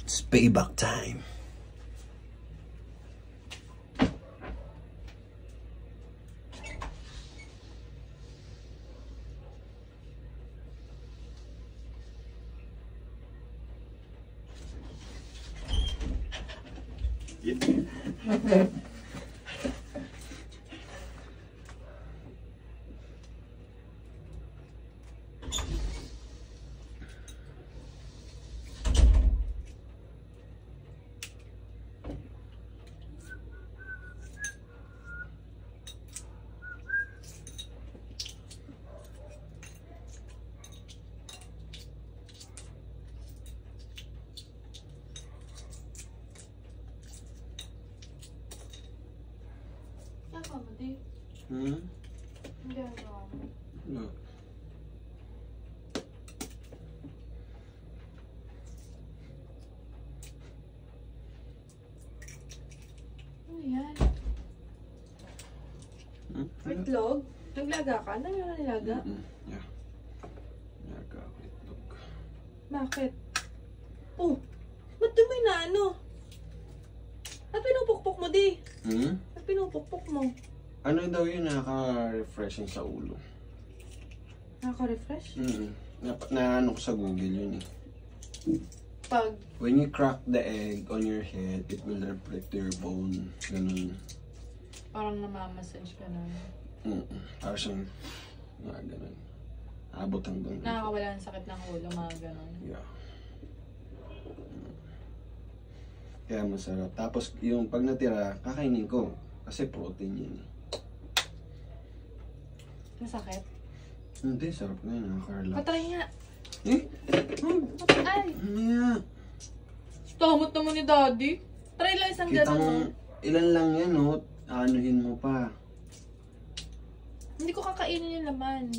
It's payback time. Hmm? Hindi ako. No. Ano yan? Hmm? Itlog? Naglaga ka? Ano yung nilaga? Yeah. Laga ako itlog. Bakit? Oh, ba't dumi na ano? At pinupukpok mo di? Hmm? At pinupukpok mo? Ano daw yun, nakaka-refreshing sa ulo. Nakaka-refresh? Na ano ko sa Google yun eh. Pag When you crack the egg on your head, it will reflect to your bone. Ganun. parang namamassage ka na. Parang siyang, ganun. Abot hanggang. Nakakawala ng sakit ng ulo, mga ganun. Yeah. Kaya masarap. Tapos yung pag natira, kakainin ko. Kasi protein yun. Masakit? Hindi, sarap na yun. Nakaka-relax. Patry nga. Eh? Ay! Yeah. Tamot naman ni Daddy. Try lang isang Kita ganun. mo, ilan lang yan, no? Anuhin mo pa. Hindi ko kakainin yung laman.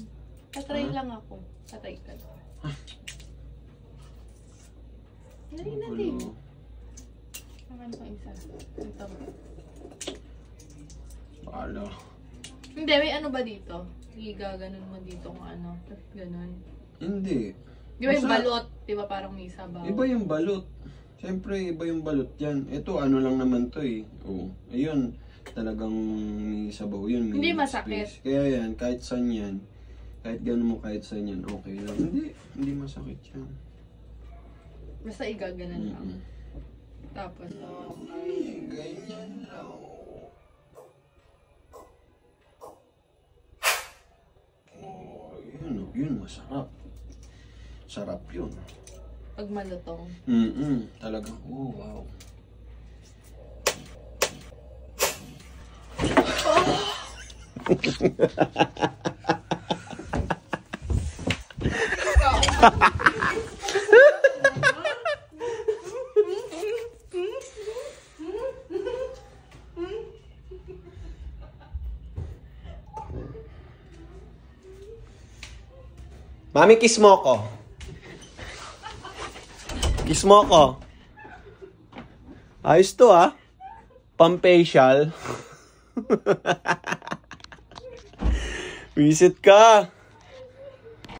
Patry lang ako. Patry ka. Dali natin. Naman pa isa. Ito. Bahala. Hindi, may ano ba dito? Igaganon mo dito kung ano. Ganon. Hindi. Di ba yung Basta- balot? Di ba parang may sabaw? Iba yung balot. Siyempre, iba yung balot yan. Ito, ano lang naman to eh. Oo. Ayun, talagang may sabaw yun. May Hindi masakit. space. Kaya yan, kahit saan yan, kahit gano'n mo kahit saan yan, okay lang. Hindi masakit yan. Basta igaganon lang. Tapos, Ganyan lang. Oh, yun, masarap. Sarap yun. pag malutong. Talagang, oh, wow. Mami, kiss mo ko. Kiss mo ko. Ayos to ah. Pang-facial. Visit ka.